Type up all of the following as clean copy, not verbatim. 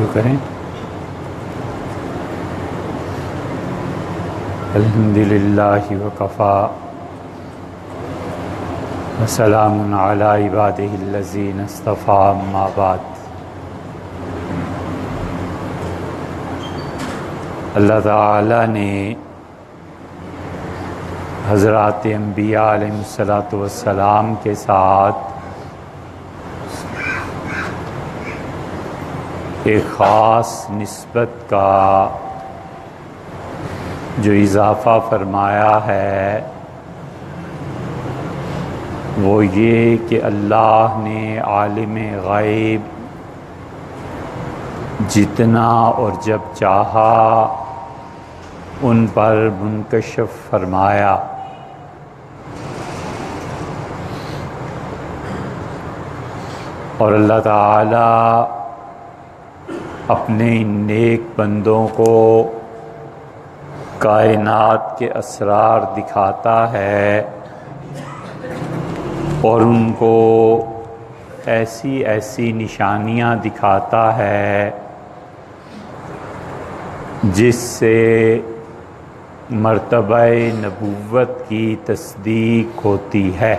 شروع کریں۔ الحمدللہ وکفا وسلام علی عبادہ الذین اصطفیٰ، اما بعد۔ اللہ تعالیٰ نے حضرات انبیاء علیہ الصلاۃ والسلام کے ساتھ ایک خاص نسبت کا جو اضافہ فرمایا ہے وہ یہ کہ اللہ نے عالم غیب جتنا اور جب چاہا ان پر منکشف فرمایا، اور اللہ تعالی اپنے ان نیک بندوں کو کائنات کے اسرار دکھاتا ہے اور ان کو ایسی ایسی نشانیاں دکھاتا ہے جس سے مرتبہ نبوت کی تصدیق ہوتی ہے۔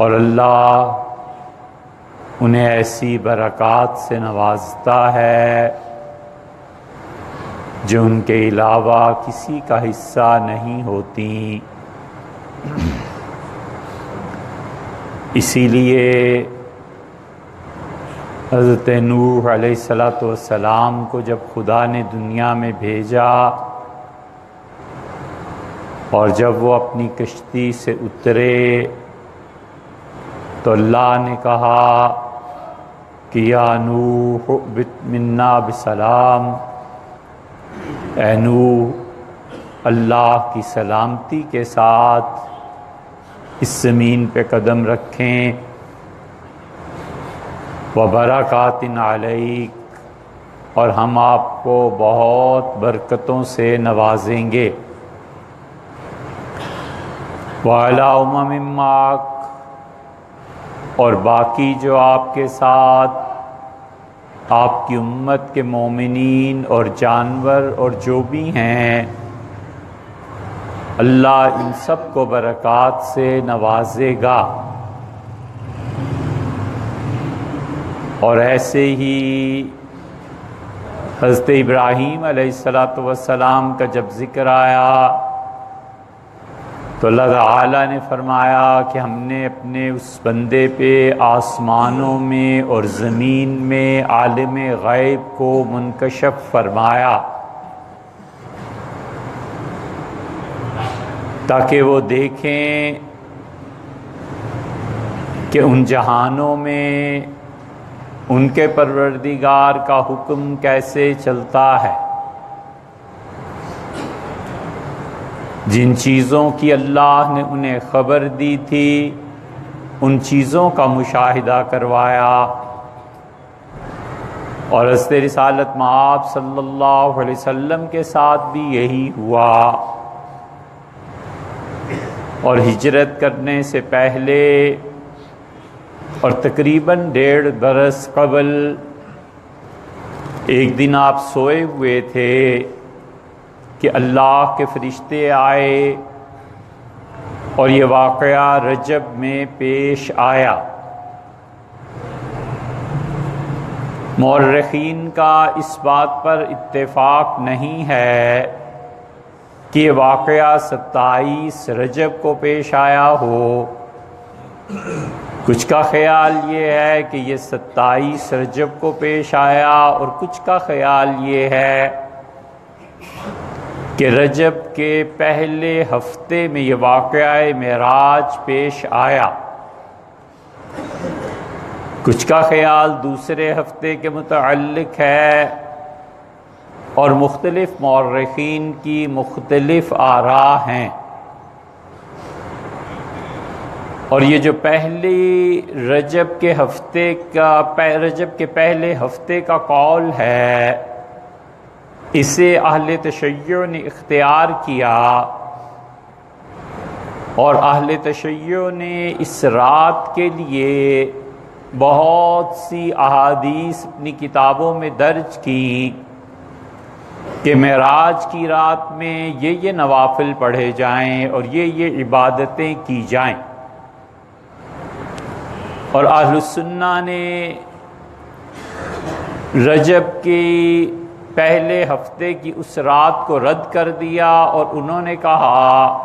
اور اللہ انہیں ایسی برکات سے نوازتا ہے جو ان کے علاوہ کسی کا حصہ نہیں ہوتی۔ اسی لیے حضرت نوح علیہ السلام کو جب خدا نے دنیا میں بھیجا اور جب وہ اپنی کشتی سے اترے تو اللہ نے کہا کہ یا نوح اہبط منا بسلام، اے نوح اللہ کی سلامتی کے ساتھ اس زمین پہ قدم رکھیں، وبرکات علیک، اور ہم آپ کو بہت برکتوں سے نوازیں گے، وعلی امم معک، اور باقی جو آپ کے ساتھ آپ کی امت کے مومنین اور جانور اور جو بھی ہیں، اللہ ان سب کو برکات سے نوازے گا۔ اور ایسے ہی حضرت ابراہیم علیہ السلام کا جب ذکر آیا تو اللہ تعالیٰ نے فرمایا کہ ہم نے اپنے اس بندے پہ آسمانوں میں اور زمین میں عالم غیب کو منکشف فرمایا تاکہ وہ دیکھیں کہ ان جہانوں میں ان کے پروردگار کا حکم کیسے چلتا ہے، جن چیزوں کی اللہ نے انہیں خبر دی تھی ان چیزوں کا مشاہدہ کروایا۔ اور حضرت رسالت مآب صلی اللہ علیہ وسلم کے ساتھ بھی یہی ہوا، اور ہجرت کرنے سے پہلے اور تقریباً 1.5 برس قبل ایک دن آپ سوئے ہوئے تھے کہ اللہ کے فرشتے آئے اور یہ واقعہ رجب میں پیش آیا۔ مورخین کا اس بات پر اتفاق نہیں ہے کہ یہ واقعہ 27 رجب کو پیش آیا ہو، کچھ کا خیال یہ ہے کہ یہ 27 رجب کو پیش آیا، اور کچھ کا خیال یہ ہے کہ رجب کے پہلے ہفتے میں یہ واقعہ معراج پیش آیا، کچھ کا خیال دوسرے ہفتے کے متعلق ہے، اور مختلف مورخین کی مختلف آراء ہیں۔ اور یہ جو پہلی رجب کے پہلے ہفتے کا قول ہے، اسے اہل تشیع نے اختیار کیا اور اہل تشیع نے اس رات کے لیے بہت سی احادیث اپنی کتابوں میں درج کی کہ معراج کی رات میں یہ نوافل پڑھے جائیں اور یہ عبادتیں کی جائیں، اور اہل السنہ نے رجب کے پہلے ہفتے کی اس رات کو رد کر دیا، اور انہوں نے کہا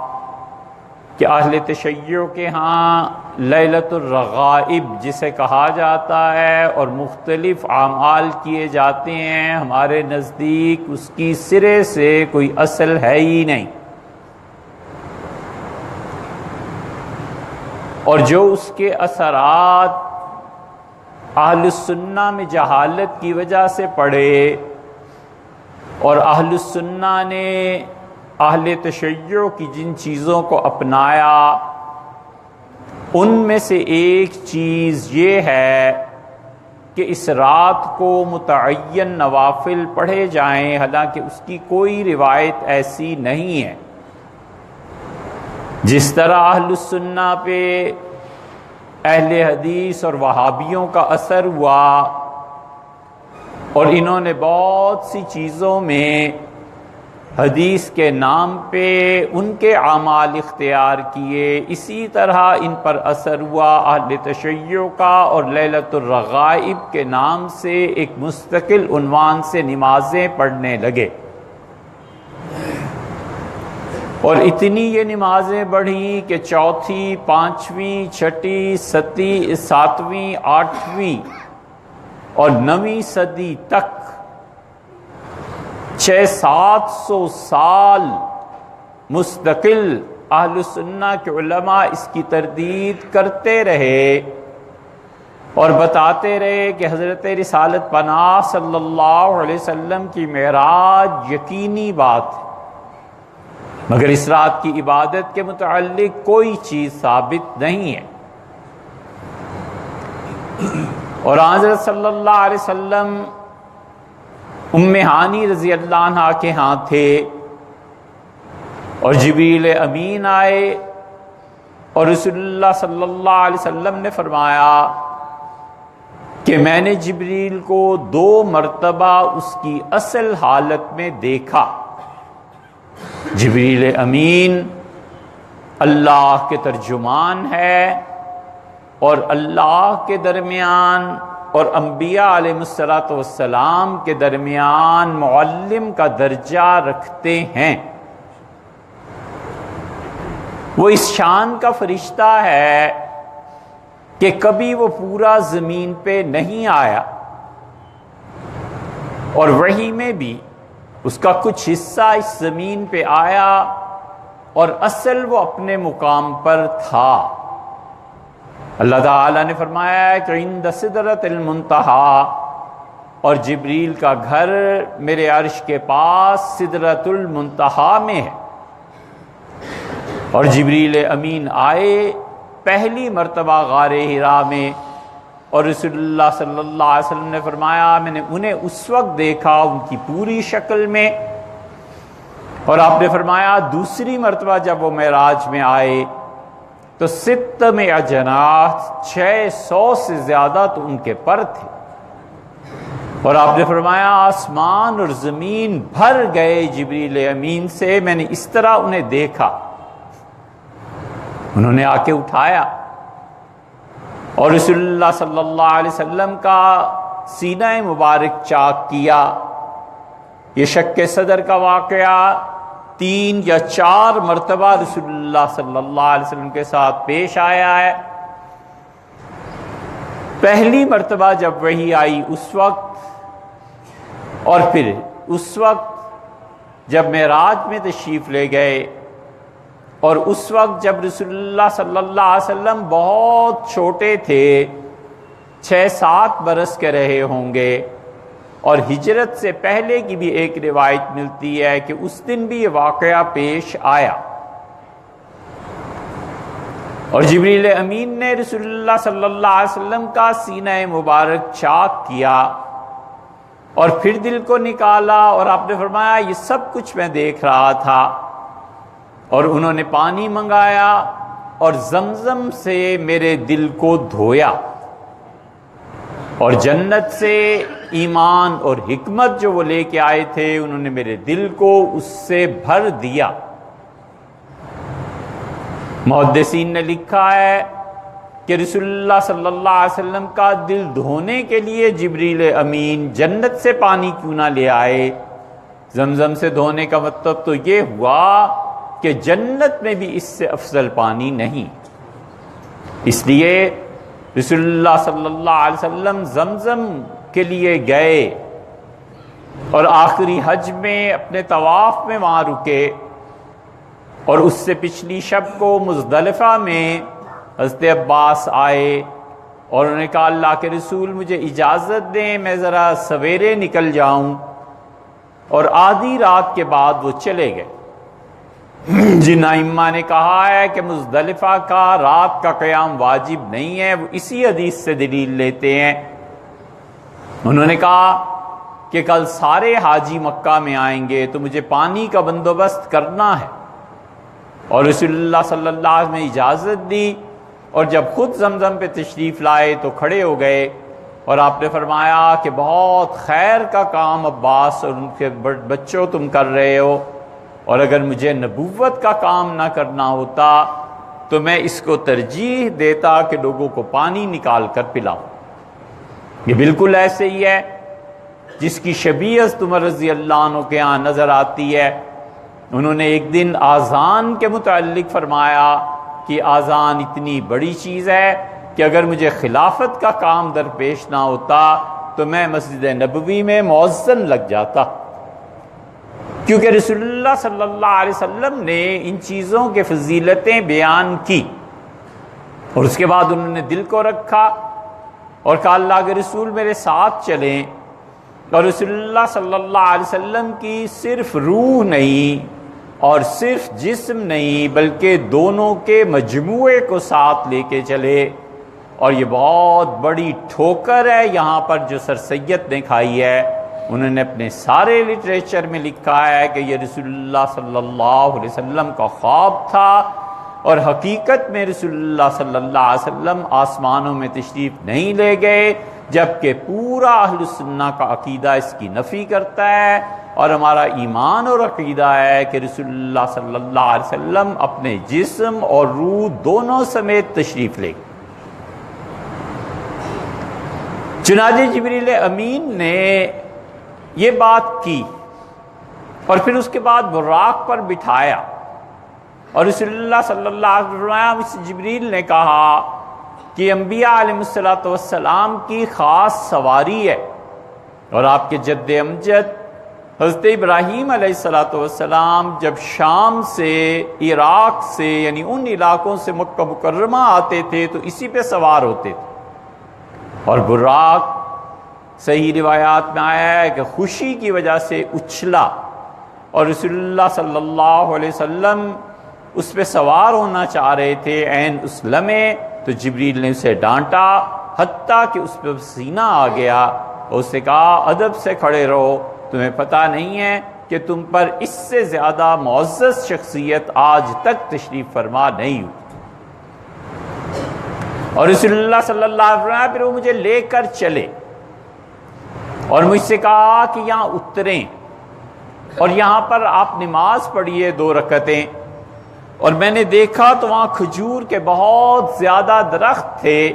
کہ اہل تشیع کے ہاں لیلۃ الرغائب جسے کہا جاتا ہے اور مختلف اعمال کیے جاتے ہیں، ہمارے نزدیک اس کی سرے سے کوئی اصل ہے ہی نہیں، اور جو اس کے اثرات اہل السنہ میں جہالت کی وجہ سے پڑے، اور اہل السنہ نے اہل تشیع کی جن چیزوں کو اپنایا ان میں سے ایک چیز یہ ہے کہ اس رات کو متعین نوافل پڑھے جائیں، حالانکہ اس کی کوئی روایت ایسی نہیں ہے۔ جس طرح اہل السنہ پہ اہل حدیث اور وہابیوں کا اثر ہوا اور انہوں نے بہت سی چیزوں میں حدیث کے نام پہ ان کے اعمال اختیار کیے، اسی طرح ان پر اثر ہوا اہل تشیع کا، اور لیلۃ الرغائب کے نام سے ایک مستقل عنوان سے نمازیں پڑھنے لگے، اور اتنی یہ نمازیں بڑھیں کہ چوتھی، پانچویں، چھٹی، ساتویں، آٹھویں اور 9ویں صدی تک 600-700 سال مستقل اہل السنہ کے علماء اس کی تردید کرتے رہے اور بتاتے رہے کہ حضرت رسالت پناہ صلی اللہ علیہ وسلم کی معراج یقینی بات ہے، مگر اس رات کی عبادت کے متعلق کوئی چیز ثابت نہیں ہے۔ اور حضرت صلی اللہ علیہ وسلم ام ہانی رضی اللہ عنہ کے ہاں تھے، اور جبریل امین آئے اور رسول اللہ صلی اللہ علیہ وسلم نے فرمایا کہ میں نے جبریل کو 2 مرتبہ اس کی اصل حالت میں دیکھا۔ جبریل امین اللہ کے ترجمان ہے اور اللہ کے درمیان اور انبیاء علیہ السلام کے درمیان معلم کا درجہ رکھتے ہیں۔ وہ اس شان کا فرشتہ ہے کہ کبھی وہ پورا زمین پہ نہیں آیا، اور وحی میں بھی اس کا کچھ حصہ اس زمین پہ آیا، اور اصل وہ اپنے مقام پر تھا۔ اللہ تعالیٰ نے فرمایا ہے کہ عند سدرۃ المنتہا، اور جبریل کا گھر میرے عرش کے پاس سدرۃ المنتہا میں ہے، اور جبریل امین آئے پہلی مرتبہ غار حرا میں، اور رسول اللہ صلی اللہ علیہ وسلم نے فرمایا میں نے انہیں اس وقت دیکھا ان کی پوری شکل میں، اور آپ نے فرمایا دوسری مرتبہ جب وہ معراج میں آئے تو 600 جناح 600 سے زیادہ تو ان کے پر تھے، اور آپ نے فرمایا آسمان اور زمین بھر گئے جبریل امین سے، میں نے اس طرح انہیں دیکھا۔ انہوں نے آ کے اٹھایا اور رسول اللہ صلی اللہ علیہ وسلم کا سینہ مبارک چاک کیا۔ یہ شق صدر کا واقعہ 3 یا 4 مرتبہ رسول اللہ صلی اللہ علیہ وسلم کے ساتھ پیش آیا ہے۔ پہلی مرتبہ جب وحی آئی اس وقت، اور پھر اس وقت جب معراج میں تشریف لے گئے، اور اس وقت جب رسول اللہ صلی اللہ علیہ وسلم بہت چھوٹے تھے، 6-7 برس کے رہے ہوں گے، اور ہجرت سے پہلے کی بھی ایک روایت ملتی ہے کہ اس دن بھی یہ واقعہ پیش آیا، اور جبریل امین نے رسول اللہ صلی اللہ علیہ وسلم کا سینہ مبارک چاک کیا اور پھر دل کو نکالا، اور آپ نے فرمایا یہ سب کچھ میں دیکھ رہا تھا، اور انہوں نے پانی منگایا اور زمزم سے میرے دل کو دھویا، اور جنت سے ایمان اور حکمت جو وہ لے کے آئے تھے انہوں نے میرے دل کو اس سے بھر دیا۔ محدثین نے لکھا ہے کہ رسول اللہ صلی اللہ علیہ وسلم کا دل دھونے کے لیے جبریل امین جنت سے پانی کیوں نہ لے آئے؟ زمزم سے دھونے کا مطلب تو یہ ہوا کہ جنت میں بھی اس سے افضل پانی نہیں، اس لیے رسول اللہ صلی اللہ علیہ وسلم زمزم کے لیے گئے اور آخری حج میں اپنے طواف میں وہاں رکے، اور اس سے پچھلی شب کو مزدلفہ میں حضرت عباس آئے اور انہوں نے کہا اللہ کے رسول مجھے اجازت دیں میں ذرا سویرے نکل جاؤں، اور آدھی رات کے بعد وہ چلے گئے۔ جن ائمہ نے کہا ہے کہ مزدلفہ کا رات کا قیام واجب نہیں ہے، وہ اسی حدیث سے دلیل لیتے ہیں۔ انہوں نے کہا کہ کل سارے حاجی مکہ میں آئیں گے تو مجھے پانی کا بندوبست کرنا ہے، اور رسول اللہ صلی اللہ علیہ وسلم نے اجازت دی، اور جب خود زمزم پہ تشریف لائے تو کھڑے ہو گئے، اور آپ نے فرمایا کہ بہت خیر کا کام عباس اور ان کے بچوں تم کر رہے ہو، اور اگر مجھے نبوت کا کام نہ کرنا ہوتا تو میں اس کو ترجیح دیتا کہ لوگوں کو پانی نکال کر پلاؤں۔ یہ بالکل ایسے ہی ہے جس کی شبیہت عمر رضی اللہ عنہ کے ہاں نظر آتی ہے۔ انہوں نے ایک دن آذان کے متعلق فرمایا کہ آذان اتنی بڑی چیز ہے کہ اگر مجھے خلافت کا کام درپیش نہ ہوتا تو میں مسجد نبوی میں مؤذن لگ جاتا، کیونکہ رسول اللہ صلی اللہ علیہ وسلم نے ان چیزوں کے فضیلتیں بیان کی، اور اس کے بعد انہوں نے دل کو رکھا اور کہا اللہ کے رسول میرے ساتھ چلیں، اور رسول اللہ صلی اللہ علیہ وسلم کی صرف روح نہیں اور صرف جسم نہیں بلکہ دونوں کے مجموعے کو ساتھ لے کے چلے، اور یہ بہت بڑی ٹھوکر ہے یہاں پر جو سر سید نے کھائی ہے۔ انہوں نے اپنے سارے لٹریچر میں لکھا ہے کہ یہ رسول اللہ صلی اللہ علیہ وسلم کا خواب تھا، اور حقیقت میں رسول اللہ صلی اللہ علیہ وسلم آسمانوں میں تشریف نہیں لے گئے، جبکہ پورا اہل سنہ کا عقیدہ اس کی نفی کرتا ہے، اور ہمارا ایمان اور عقیدہ ہے کہ رسول اللہ صلی اللہ علیہ وسلم اپنے جسم اور روح دونوں سمیت تشریف لے گئے۔ چنانچہ جبریل امین نے یہ بات کی، اور پھر اس کے بعد براق پر بٹھایا، اور رسول اللہ صلی اللہ علیہ وسلم جبریل نے کہا کہ انبیاء علیہ السلام کی خاص سواری ہے، اور آپ کے جد امجد حضرت ابراہیم علیہ السلام جب شام سے عراق سے یعنی ان علاقوں سے مکہ مکرمہ آتے تھے تو اسی پہ سوار ہوتے تھے، اور براق صحیح روایات میں آیا ہے کہ خوشی کی وجہ سے اچھلا، اور رسول اللہ صلی اللہ علیہ وسلم اس پہ سوار ہونا چاہ رہے تھے عین اس لمحے، تو جبریل نے اسے ڈانٹا حتیٰ کہ اس پہ پسینہ آ گیا، اور اسے کہا ادب سے کھڑے رہو، تمہیں پتہ نہیں ہے کہ تم پر اس سے زیادہ معزز شخصیت آج تک تشریف فرما نہیں ہوئی۔ اور رسول اللہ صلی اللہ علیہ وسلم پھر وہ مجھے لے کر چلے، اور مجھ سے کہا کہ یہاں اتریں، اور یہاں پر آپ نماز پڑھیے 2 رکعتیں، اور میں نے دیکھا تو وہاں کھجور کے بہت زیادہ درخت تھے،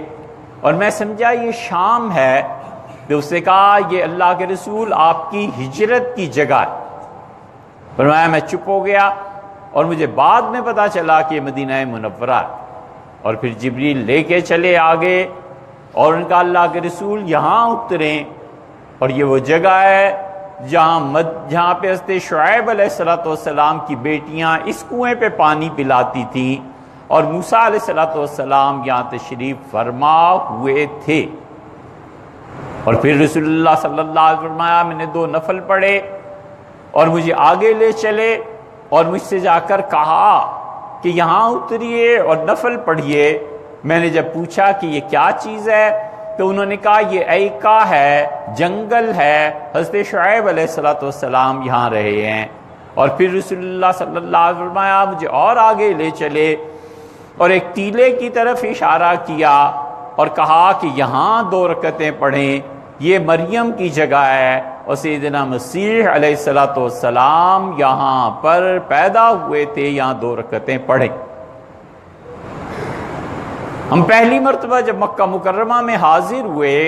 اور میں سمجھا یہ شام ہے، تو اس نے کہا یہ اللہ کے رسول آپ کی ہجرت کی جگہ ہے۔ فرمایا میں چپ ہو گیا، اور مجھے بعد میں پتا چلا کہ یہ مدینہ منورہ ہے، اور پھر جبریل لے کے چلے آگے، اور ان کا اللہ کے رسول یہاں اتریں، اور یہ وہ جگہ ہے جہاں پہ حضرت شعیب علیہ السلام کی بیٹیاں اس کنویں پہ پانی پلاتی تھیں، اور موسیٰ علیہ السلام یہاں تشریف فرما ہوئے تھے۔ اور پھر رسول اللہ صلی اللہ علیہ وسلم فرمایا میں نے 2 نفل پڑھے، اور مجھے آگے لے چلے، اور مجھ سے جا کر کہا کہ یہاں اتریے اور نفل پڑھیے۔ میں نے جب پوچھا کہ یہ کیا چیز ہے تو انہوں نے کہا یہ ایکا ہے، جنگل ہے، حضرت شعیب علیہ السلام یہاں رہے ہیں۔ اور پھر رسول اللہ صلی اللہ علیہ وسلم مجھے اور آگے لے چلے، اور ایک ٹیلے کی طرف اشارہ کیا اور کہا کہ یہاں 2 رکعتیں پڑھیں، یہ مریم کی جگہ ہے اور سیدنا مسیح علیہ السلام یہاں پر پیدا ہوئے تھے، یہاں 2 رکعتیں پڑھیں۔ ہم پہلی مرتبہ جب مکہ مکرمہ میں حاضر ہوئے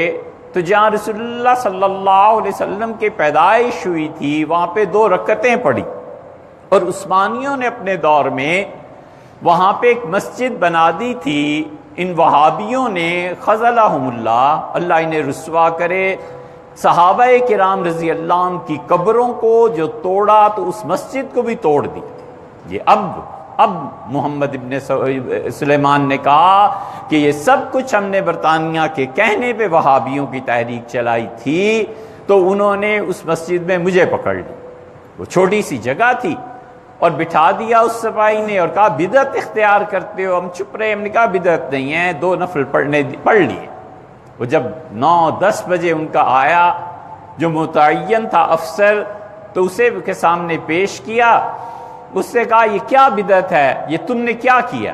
تو جہاں رسول اللہ صلی اللہ علیہ وسلم کی پیدائش ہوئی تھی وہاں پہ 2 رکعتیں پڑھی، اور عثمانیوں نے اپنے دور میں وہاں پہ ایک مسجد بنا دی تھی۔ ان وہابیوں نے خذلہم اللہ، اللہ انہیں رسوا کرے، صحابہ کرام رضی اللہ عنہ کی قبروں کو جو توڑا تو اس مسجد کو بھی توڑ دی۔ یہ اب محمد ابن سلیمان نے کہا کہ یہ سب کچھ ہم نے برطانیہ کے کہنے پہ وہابیوں کی تحریک چلائی تھی، تو انہوں نے اس مسجد میں مجھے پکڑ لی، وہ چھوٹی سی جگہ تھی، اور بٹھا دیا اس سپاہی نے اور کہا بدعت اختیار کرتے ہو۔ ہم چپ رہے، ہم نے کہا بدعت نہیں ہے، 2 نفل پڑھ لیے۔ وہ جب 9-10 بجے ان کا آیا جو متعین تھا افسر، تو اسے کے سامنے پیش کیا، اس سے کہا یہ کیا بدعت ہے، یہ تم نے کیا کیا؟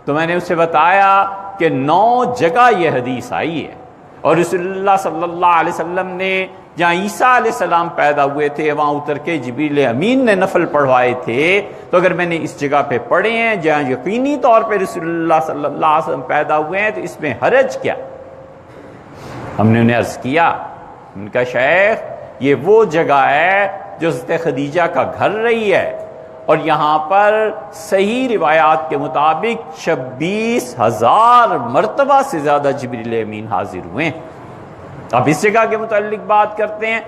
تو میں نے اسے بتایا کہ 9 جگہ یہ حدیث آئی ہے، اور رسول اللہ صلی اللہ علیہ وسلم نے جہاں عیسیٰ علیہ السلام پیدا ہوئے تھے وہاں اتر کے جبریل امین نے نفل پڑھوائے تھے، تو اگر میں نے اس جگہ پہ پڑھے ہیں جہاں یقینی طور پہ رسول اللہ صلی اللہ علیہ وسلم پیدا ہوئے ہیں، تو اس میں حرج کیا؟ ہم نے انہیں عرض کیا، ان کا شیخ یہ وہ جگہ ہے جو حضرت خدیجہ کا گھر رہی ہے، اور یہاں پر صحیح روایات کے مطابق 26,000 مرتبہ سے زیادہ جبریل امین حاضر ہوئے ہیں۔ آپ اس جگہ کے متعلق بات کرتے ہیں،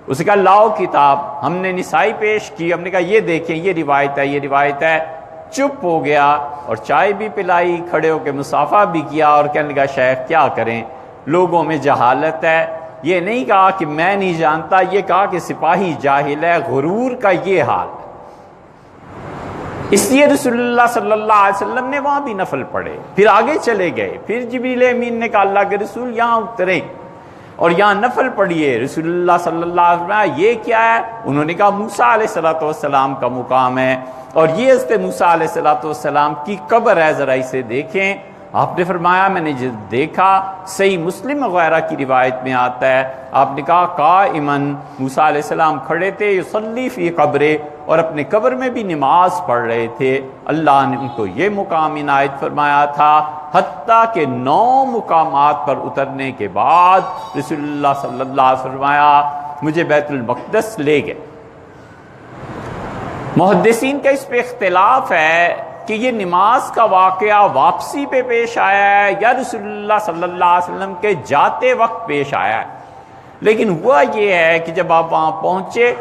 اس کا لاؤ کتاب ہم نے نسائی پیش کی، ہم نے کہا یہ دیکھیں یہ روایت ہے، یہ روایت ہے۔ چپ ہو گیا اور چائے بھی پلائی، کھڑے ہو کے مصافحہ بھی کیا، اور کہنے لگا شیخ کیا کریں، لوگوں میں جہالت ہے۔ یہ نہیں کہا کہ میں نہیں جانتا، یہ کہا کہ سپاہی جاہل ہے، غرور کا یہ حال ہے۔ اس لیے رسول اللہ صلی اللہ علیہ وسلم نے وہاں بھی نفل پڑھے، پھر آگے چلے گئے، پھر جبریل امین نے کہا اللہ کے رسول یہاں اترے اور یہاں نفل پڑھیے۔ رسول اللہ صلی اللہ علیہ وسلم یہ کیا ہے؟ انہوں نے کہا موسیٰ علیہ السلام کا مقام ہے، اور یہ حضرت موسیٰ علیہ السلام کی قبر ہے، ذرا اسے دیکھیں۔ آپ نے فرمایا میں نے جب دیکھا، صحیح مسلم وغیرہ کی روایت میں آتا ہے، آپ نے کہا قائماً موسیٰ علیہ السلام کھڑے تھے، یصلی فی قبرے، اور اپنے قبر میں بھی نماز پڑھ رہے تھے۔ اللہ نے ان کو یہ مقام عنایت فرمایا تھا، حتیٰ کہ 9 مقامات پر اترنے کے بعد رسول اللہ صلی اللہ علیہ وسلم فرمایا مجھے بیت المقدس لے گئے۔ محدثین کا اس پہ اختلاف ہے کہ یہ نماز کا واقعہ واپسی پہ پیش آیا ہے یا رسول اللہ صلی اللہ علیہ وسلم کے جاتے وقت پیش آیا ہے، لیکن ہوا یہ ہے کہ جب آپ وہاں پہنچے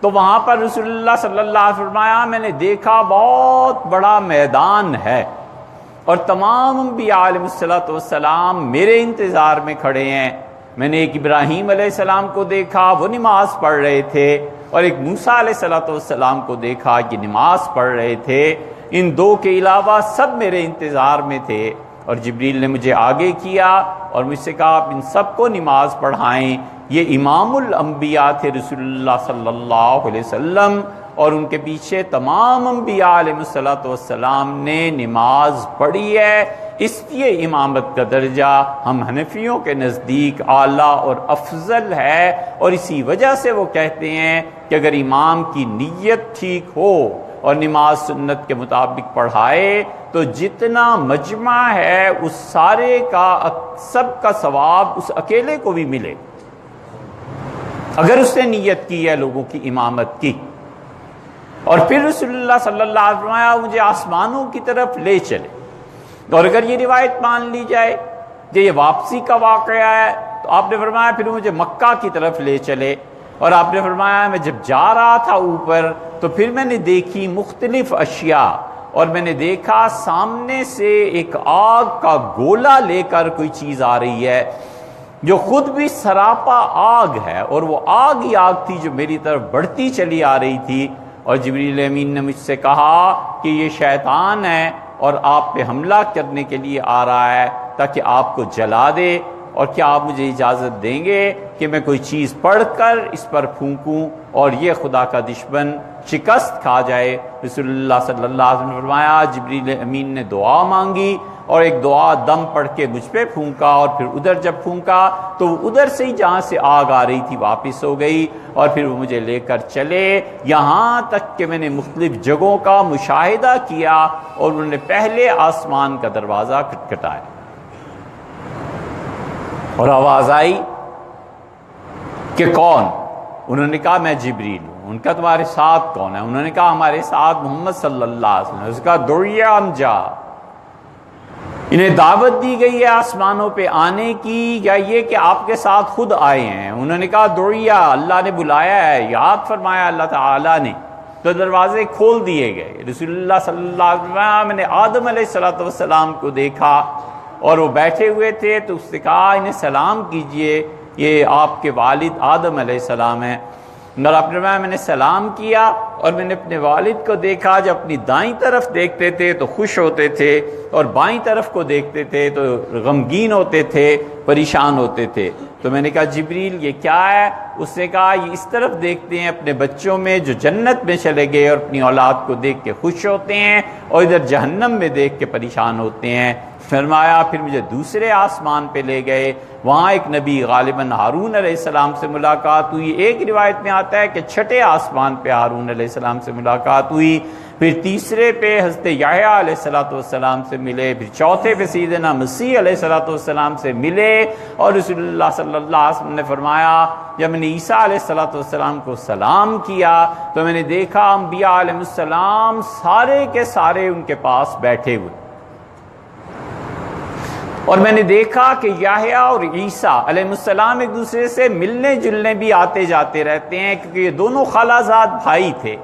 تو وہاں پر رسول اللہ صلی اللہ علیہ وسلم فرمایا میں نے دیکھا بہت بڑا میدان ہے، اور تمام انبیاء علیہ السلام میرے انتظار میں کھڑے ہیں۔ میں نے ایک ابراہیم علیہ السلام کو دیکھا، وہ نماز پڑھ رہے تھے، اور ایک موسیٰ علیہ السلام کو دیکھا کہ نماز پڑھ رہے تھے۔ ان 2 کے علاوہ سب میرے انتظار میں تھے، اور جبریل نے مجھے آگے کیا اور مجھ سے کہا آپ ان سب کو نماز پڑھائیں۔ یہ امام الانبیاء تھے رسول اللہ صلی اللہ علیہ وسلم، اور ان کے پیچھے تمام انبیاء علیہ السلام نے نماز پڑھی ہے۔ اس لیے امامت کا درجہ ہم حنفیوں کے نزدیک اعلیٰ اور افضل ہے، اور اسی وجہ سے وہ کہتے ہیں کہ اگر امام کی نیت ٹھیک ہو اور نماز سنت کے مطابق پڑھائے تو جتنا مجمع ہے اس سارے کا سب کا ثواب اس اکیلے کو بھی ملے، اگر اس نے نیت کی ہے لوگوں کی امامت کی۔ اور پھر رسول اللہ صلی اللہ علیہ وسلم مجھے آسمانوں کی طرف لے چلے، اور اگر یہ روایت مان لی جائے کہ یہ واپسی کا واقعہ ہے تو آپ نے فرمایا پھر مجھے مکہ کی طرف لے چلے، اور آپ نے فرمایا میں جب جا رہا تھا اوپر تو پھر میں نے دیکھی مختلف اشیاء، اور میں نے دیکھا سامنے سے ایک آگ کا گولا لے کر کوئی چیز آ رہی ہے جو خود بھی سراپا آگ ہے، اور وہ آگ ہی آگ تھی جو میری طرف بڑھتی چلی آ رہی تھی۔ اور جبریل امین نے مجھ سے کہا کہ یہ شیطان ہے اور آپ پہ حملہ کرنے کے لیے آ رہا ہے تاکہ آپ کو جلا دے، اور کیا آپ مجھے اجازت دیں گے کہ میں کوئی چیز پڑھ کر اس پر پھونکوں اور یہ خدا کا دشمن شکست کھا جائے؟ رسول اللہ صلی اللہ علیہ وسلم نے فرمایا جبریل امین نے دعا مانگی اور ایک دعا دم پڑھ کے مجھ پہ پھونکا، اور پھر ادھر جب پھونکا تو ادھر سے ہی جہاں سے آگ آ رہی تھی واپس ہو گئی، اور پھر وہ مجھے لے کر چلے یہاں تک کہ میں نے مختلف جگہوں کا مشاہدہ کیا اور انہوں نے پہلے آسمان کا دروازہ کھٹکھٹایا اور آواز آئی کہ کون؟ انہوں نے کہا میں جبریل ہوں۔ ان کا تمہارے ساتھ کون ہے؟ انہوں نے کہا ہمارے ساتھ محمد صلی اللہ علیہ وسلم۔ اس کا دعیا امجا، انہیں دعوت دی گئی ہے آسمانوں پہ آنے کی یا یہ کہ آپ کے ساتھ خود آئے ہیں؟ انہوں نے کہا دعیا، اللہ نے بلایا ہے، یاد فرمایا اللہ تعالیٰ نے، تو دروازے کھول دیے گئے۔ رسول اللہ صلی اللہ علیہ وسلم میں نے آدم علیہ السلام کو دیکھا اور وہ بیٹھے ہوئے تھے، تو اس نے کہا انہیں سلام کیجئے، یہ آپ کے والد آدم علیہ السلام ہیں۔ اور آپ نے میں نے سلام کیا اور میں نے اپنے والد کو دیکھا، جب اپنی دائیں طرف دیکھتے تھے تو خوش ہوتے تھے اور بائیں طرف کو دیکھتے تھے تو غمگین ہوتے تھے، پریشان ہوتے تھے۔ تو میں نے کہا جبریل یہ کیا ہے؟ اس نے کہا یہ اس طرف دیکھتے ہیں اپنے بچوں میں جو جنت میں چلے گئے اور اپنی اولاد کو دیکھ کے خوش ہوتے ہیں، اور ادھر جہنم میں دیکھ کے پریشان ہوتے ہیں۔ فرمایا پھر مجھے دوسرے آسمان پہ لے گئے، وہاں ایک نبی غالباً ہارون علیہ السلام سے ملاقات ہوئی۔ ایک روایت میں آتا ہے کہ چھٹے آسمان پہ ہارون علیہ السلام سے ملاقات ہوئی، پھر تیسرے پہ حضرت یحییٰ علیہ السلام سے ملے، پھر چوتھے پہ سیدنا مسیح علیہ السلام سے ملے، اور رسول اللہ صلی اللہ علیہ وسلم نے فرمایا جب میں نے عیسیٰ علیہ السلام کو سلام کیا تو میں نے دیکھا انبیاء علیہ السلام سارے کے سارے ان کے پاس بیٹھے ہوئے، اور میں نے دیکھا کہ یحییٰ اور عیسیٰ علیہ السلام ایک دوسرے سے ملنے جلنے بھی آتے جاتے رہتے ہیں، کیونکہ یہ دونوں خالہ زاد بھائی تھے۔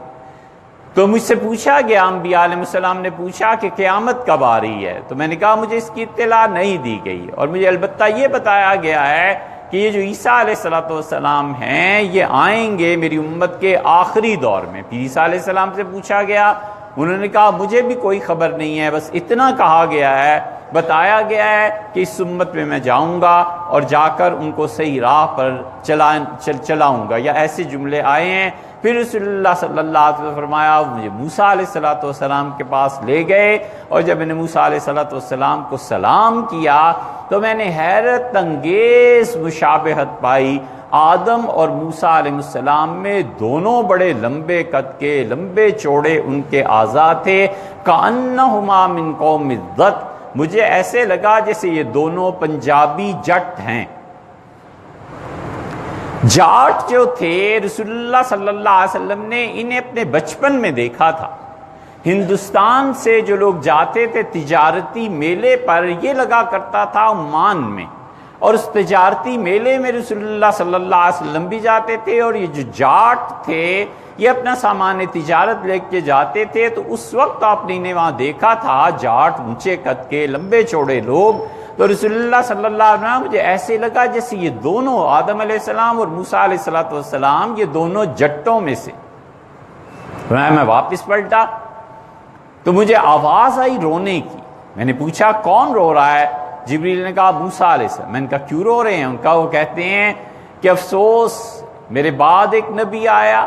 تو مجھ سے پوچھا گیا، انبیاء علیہ السلام نے پوچھا کہ قیامت کب آ رہی ہے؟ تو میں نے کہا مجھے اس کی اطلاع نہیں دی گئی، اور مجھے البتہ یہ بتایا گیا ہے کہ یہ جو عیسیٰ علیہ السلام ہیں یہ آئیں گے میری امت کے آخری دور میں۔ پھر عیسیٰ علیہ السلام سے پوچھا گیا، انہوں نے کہا مجھے بھی کوئی خبر نہیں ہے، بس اتنا کہا گیا ہے، بتایا گیا ہے کہ اس امت میں جاؤں گا اور جا کر ان کو صحیح راہ پر چلاؤں گا، یا ایسے جملے آئے ہیں۔ پھر رسول اللہ صلی اللہ علیہ وسلم فرمایا مجھے موسیٰ علیہ السلام کے پاس لے گئے، اور جب میں نے موسیٰ علیہ السلام کو سلام کیا تو میں نے حیرت انگیز مشابہت پائی۔ آدم اور موسیٰ علیہ السلام میں دونوں بڑے لمبے قد کے، لمبے چوڑے ان کے اعضاء تھے، کأنہما من قوم الضت، مجھے ایسے لگا جیسے یہ دونوں پنجابی جٹ ہیں۔ جاٹ جو تھے رسول اللہ صلی اللہ علیہ وسلم نے انہیں اپنے بچپن میں دیکھا تھا۔ ہندوستان سے جو لوگ جاتے تھے تجارتی میلے پر، یہ لگا کرتا تھا عمان میں، اور اس تجارتی میلے میں رسول اللہ صلی اللہ علیہ وسلم بھی جاتے تھے، اور یہ جو جاٹ تھے یہ اپنا سامان تجارت لے کے جاتے تھے۔ تو اس وقت آپ نے انہیں وہاں دیکھا تھا، جاٹ اونچے قد کے لمبے چوڑے لوگ۔ تو رسول اللہ صلی اللہ علیہ وسلم مجھے ایسے لگا جیسے یہ دونوں آدم علیہ السلام اور موسیٰ علیہ السلام یہ دونوں جٹوں میں سے۔ میں واپس پلٹا تو مجھے آواز آئی رونے کی۔ میں نے پوچھا کون رو رہا ہے؟ جبریل نے کہا موسیٰ علیہ السلام۔ میں نے کہا کیوں رو رہے ہیں؟ ان کا وہ کہتے ہیں کہ افسوس میرے بعد ایک نبی آیا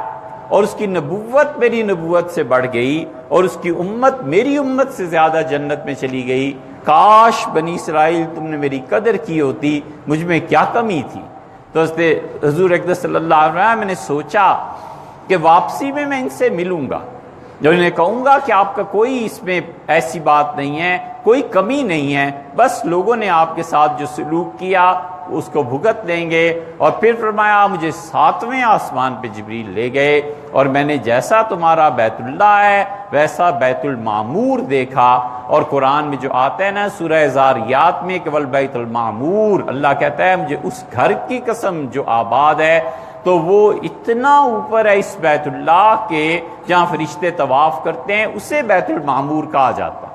اور اس کی نبوت میری نبوت سے بڑھ گئی، اور اس کی امت میری امت سے زیادہ جنت میں چلی گئی۔ کاش بنی اسرائیل تم نے میری قدر کی ہوتی، مجھ میں کیا کمی تھی۔ تو حضور اقدس صلی اللہ علیہ وسلم میں نے سوچا کہ واپسی میں ان سے ملوں گا، جو انہیں کہوں گا کہ آپ کا کوئی اس میں ایسی بات نہیں ہے، کوئی کمی نہیں ہے، بس لوگوں نے آپ کے ساتھ جو سلوک کیا اس کو بھگت لیں گے۔ اور پھر فرمایا مجھے 7ویں آسمان پہ جبریل لے گئے، اور میں نے جیسا تمہارا بیت اللہ ہے ویسا بیت المعمور دیکھا۔ اور قرآن میں جو آتا ہے نا سورہ زاریات میں کہ والبیت المعمور، اللہ کہتا ہے مجھے اس گھر کی قسم جو آباد ہے، تو وہ اتنا اوپر ہے اس بیت اللہ کے جہاں فرشتے طواف کرتے ہیں، اسے بیت المعمور کہا جاتا۔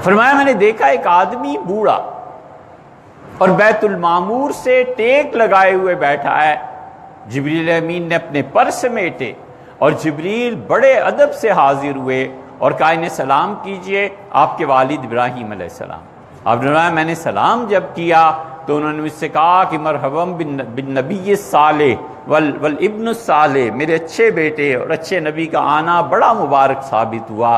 فرمایا میں نے دیکھا ایک آدمی بوڑھا اور بیت المعمور سے ٹیک لگائے ہوئے بیٹھا ہے۔ جبریل امین نے اپنے پر سمیٹے اور جبریل بڑے ادب سے حاضر ہوئے اور کہا انہیں سلام کیجئے، آپ کے والد ابراہیم علیہ السلام۔ آپ نے فرمایا میں نے سلام جب کیا تو انہوں نے مجھ سے کہا کہ مرحباً بالنبی الصالح والابن الصالح، میرے اچھے بیٹے اور اچھے نبی کا آنا بڑا مبارک ثابت ہوا۔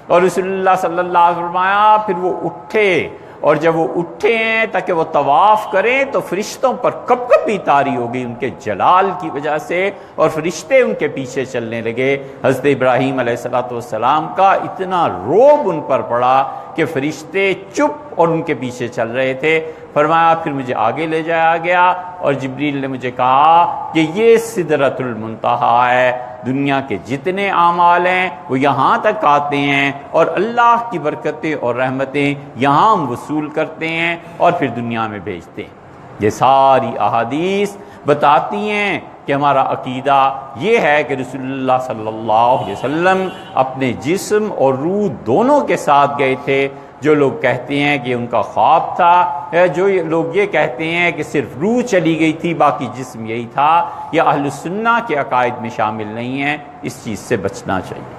اور رسول اللہ صلی اللہ علیہ وسلم فرمایا پھر وہ اٹھے، اور جب وہ اٹھے ہیں تاکہ وہ طواف کریں تو فرشتوں پر کب کبی طاری ہو گئی ان کے جلال کی وجہ سے، اور فرشتے ان کے پیچھے چلنے لگے۔ حضرت ابراہیم علیہ السلام کا اتنا روب ان پر پڑا کہ فرشتے چپ اور ان کے پیچھے چل رہے تھے۔ فرمایا پھر مجھے آگے لے جایا گیا اور جبریل نے مجھے کہا کہ یہ سدرۃ المنتہا ہے، دنیا کے جتنے اعمال ہیں وہ یہاں تک آتے ہیں، اور اللہ کی برکتیں اور رحمتیں یہاں ہم وصول کرتے ہیں اور پھر دنیا میں بھیجتے ہیں۔ یہ ساری احادیث بتاتی ہیں کہ ہمارا عقیدہ یہ ہے کہ رسول اللہ صلی اللہ علیہ وسلم اپنے جسم اور روح دونوں کے ساتھ گئے تھے۔ جو لوگ کہتے ہیں کہ ان کا خواب تھا، جو لوگ یہ کہتے ہیں کہ صرف روح چلی گئی تھی باقی جسم یہی تھا، یہ اہل السنہ کے عقائد میں شامل نہیں ہیں، اس چیز سے بچنا چاہیے۔